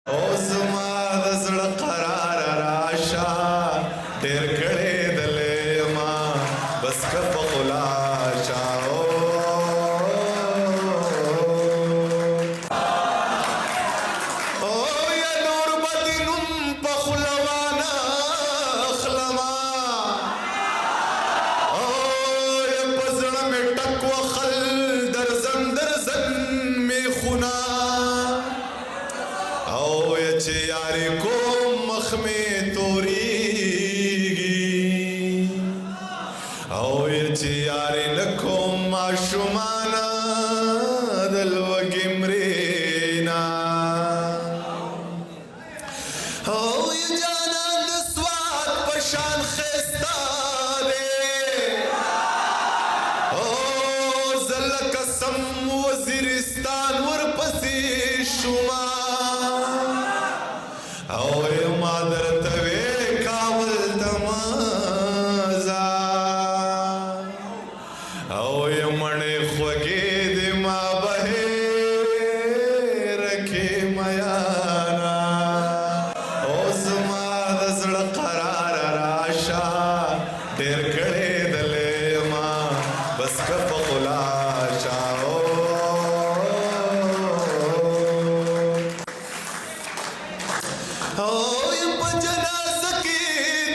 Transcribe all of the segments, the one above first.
او زما د زړه قرار راشه ډېر کړې دلې ما بس که په خلاصه او یا نور به دې نوم په خوله وانه اخلمه او یا په زړه مې ټک وخل درزن میخونه او یا چې یاري کوم مخ مې تورېږي او یا چې یاري نه کوم ماشومانه د لوږې مرېنه او یا جانان د سوات په شان ښایسته دی او زه لکه سم وزیرستان ورپسې شومه او ما درته وې کابل ته مزه او مڼې خوږې دې ما بهر کې میانه او زما د زړه قرار راشه ډېر کړې دلې ما بس که په خلاصه او په جنازه کې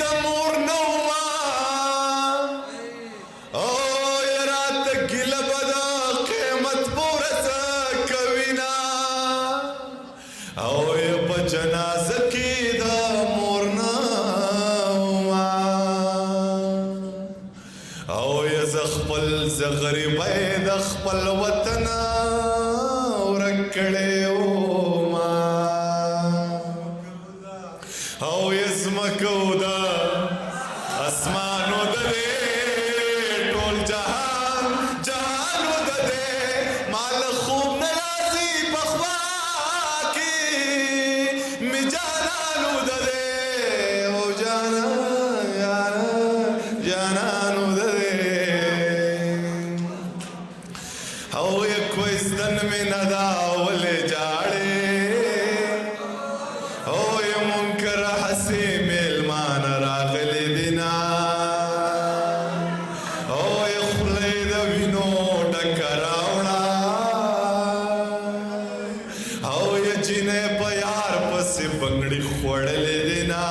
د مور نه ومه او راته ګیله به د قیمت پوره څه کوینه او په جنازه کې د مور نه ومه او زه خپل زه غریبۍ د خپل وطنه ورک کړی ومه او یزمکو دا اسمانو د دې ټول جهان جهانو د دې مال خوب نه راځي په خوا کې مې جانانو د دې او جانانو د دې او کوهستان مې نه دا ولې جاړې او منکر حسی میلمان راغلی دینا او خلی د وینو ډک راوړه او جینې په یار پسې بنګړي خوړلې دینا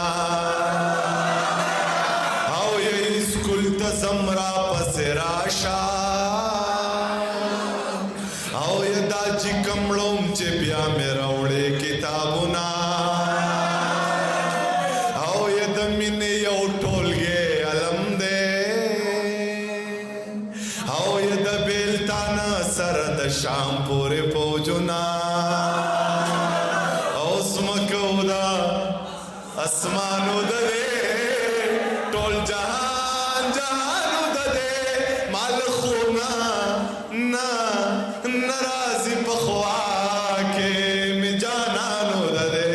او اسکول ته زمرا پسې راشه او دا چې کمړوم چې بیا مې راوړې کتابونه یو ټولګې علم دی او د بیلتانه سره د شام پورې فوجونه او ځمکو دا اسمانو د دې ټول جهان جهانو د دې مال خوبونه نه راځي په خوا کې مې جانانو د دې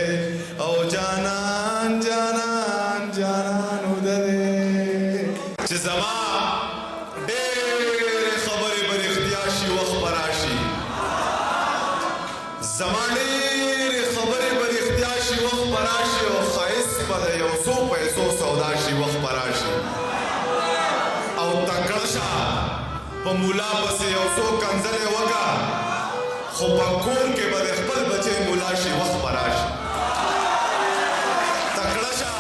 او جانانو د دې چې زما ډېرې خبرې به رښتیا شي وخت به راشي زما ډېرې خبرې به رښتیا شي وخت به راشي او ښایست به د یو څو پیسو سودا شي وخت به راشي او تکړه شه په مولا پسې یو څو کنځلې وکړه خو په کور کې به د خپل بچی مولا شي وخت به راشي تکړه شه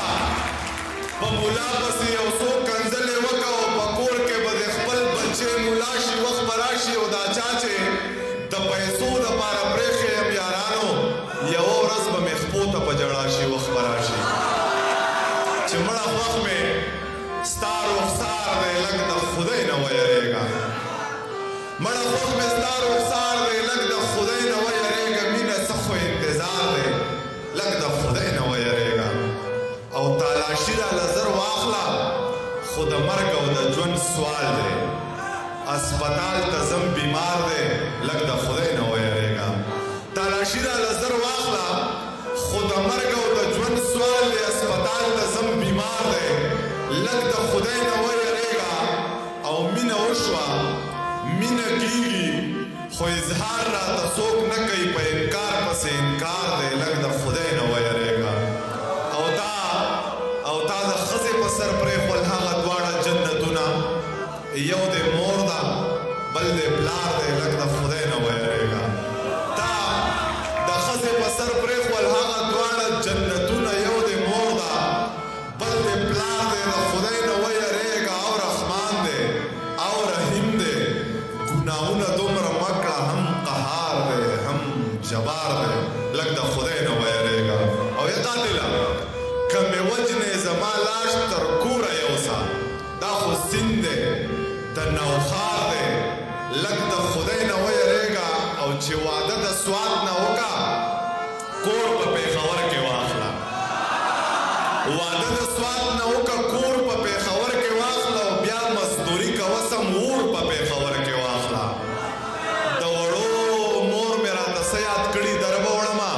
په مولا پسې یو څو کنځلې وکړه او په کور کې به د خپل بچی مولا شي وخت به راشي او دا چا چې د پیسو دپاره پرېښی یم یارانو یوه ورځ به مې خپو ته په ژړا شي وخت به راشي چې مړه خوښ مې ستا رخسار دی لږ د خدای نه ویرېږه مړه خوښ مې ستا رخسار دی لږ د خدای نه ویرېږه مینه څه خو انتظار دی لږ د خدای نه ویرېږه او تالاشي راله زر واخله خو د مرګ او د ژوند سوال دی اسپتال ته ځم بیمار دی لږ د خدای نه ویرېږه تالاشي راله زر واخله خو د مرګ او د ژوند سوال دی اسپتال ته ځم بیمار دی لږ د خدای نه ویرېږه او مینه وشوه مینه کېږي خو اظهار راته څوک نه کوي په انکار پسې انکار دی لږ د خدای قاتله که مې وجنې زما لاش تر کوره یوسه دا خو سیند دی د نوښار دی لږ د خدای نه ویرېږه او چې واده د سوات نه وکړه کور په پېښور کې واخله واده د سوات نه وکړه کور په پېښور کې واخله او بیا مزدوري کوه سم اور په پېښور کې واخله د وړو مور مې راته څه یاد کړي در به وړمه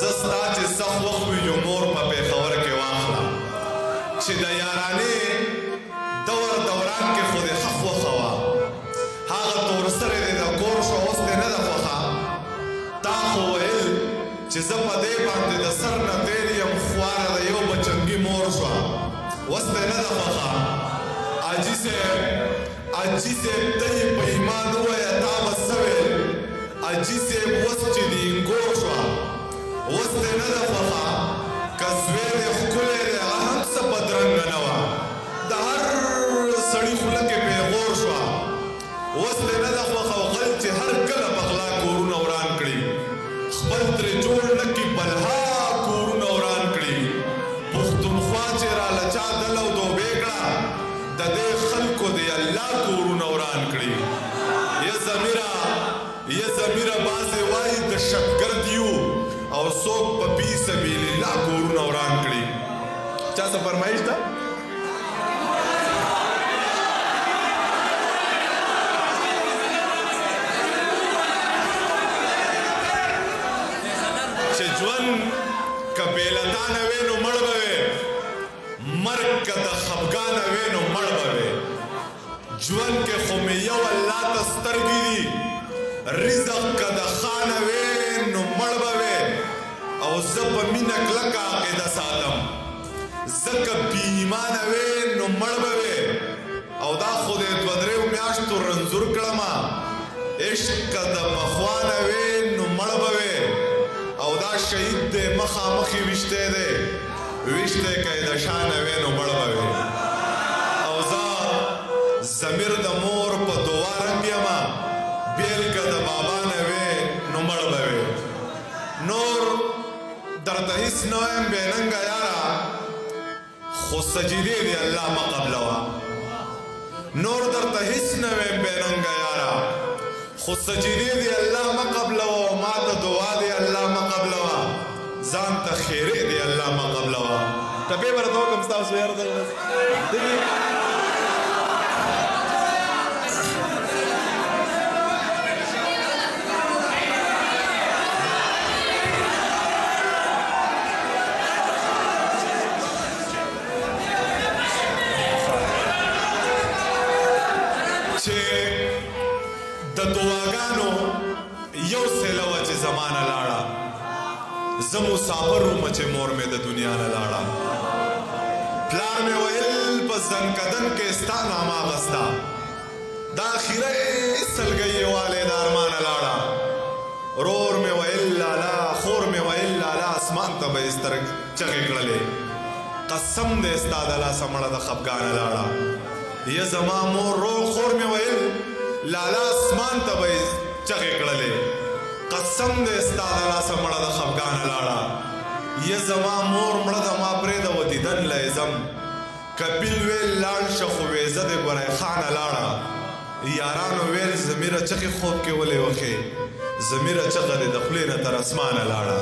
زه ستا چې سخت وخت وي مور په پېښور کې واخله چې د یارانې دور دوران کې خو دې ښه خوښه وه هغه تور سرې دې د کور شو اوس دې نه ده خوښه تا خو ویل چې زه په دې باندې د سر نه تېر یم خواره د یو بچنګي مور شوه اوس دې نه ده خوښه حاجي صاحب ته یې په ایمان ووایه تا به څه ویل حاجي صاحب اوس چې دې انګور شوه اوس دې نه ده خوښه که زوی دې ښکلی دی هغه هم څه بدرنګه نه وه د هر سړي خوله کې پیغور شوه اوس دې نه ده خوښه او غل چې هر کله بغلا کورونه وران کړي خپل ترې جوړ نه کړي بلها کورونه وران کړي پښتونخوا چې راله چا دل او دوبې کړه د دې خلکو دې الله کورونه وران کړي یا ضمیره بعضې وایي د شپګرد یو او څوک په فی سبیل الله کورونه وران کړي چا څه فرمایش ده چې ژوند که بېلتانه وی نو مړ به وی مرګ که د خفګانه وی نو مړ به وی ژوند کې خو مې یو الله ته سترګې دي رزق که د خانه وی نو مړ به وی او زه په مینه کلکه عقیده ساتم زه که بې ایمانه وی نو مړ به وی او دا خو د دوه درېو میاشتو رنځور کړمه عشق که د مخوانه وی نو مړ به وی او دا شهید دی مخامخې ویشتی دی ویشتی که یې د شانه وی نو مړ به وی او زه ضمیر د مور په دعا رنګ یمه بیل که د بابا نه وی نو مړ به وی نور درته هیڅ نه وایم بېننګه یاره خو سجدې دې الله مه قبلوه نور درته هیڅ نه وایم بېننګه یاره خو سجدې دې الله مه قبلوه او ما ته دعا دې الله مه قبلوه ځان ته خیرې دې الله مه قبلوه ټپې به راته وکړم ستاسو یاره چې د دعاګانو یو سیله وه چې زمانه لاړه زه مسافر وم چې مور مې د دنیا نه لاړه پلار مې ویل په زنکدن کې ستا نامه اخسته دا اخیره سلګۍ یې والی د ارمانه لاړه رور مې ویل لالا خور مې ویل لالا اسمان ته به یې سترګ چغې کړلې قسم دی ستا د لاسه مړه د خفګانه لاړه یا زما مور روغ خور مې ویل لالا اسمان ته به یې چغې کړلې قسم دی ستا د لاسه مړه د خفګانه لاړه یا زما مور مړه د ما پرېږده و دیدن له یې ځم کپیل ویل لاړ شه خو ویزه د ګورۍ خانه لاړه یارانو ویل ضمیره چغې خوب کې ولې وښې ضمیره چغه دې د خولې نه تر اسمانه لاړه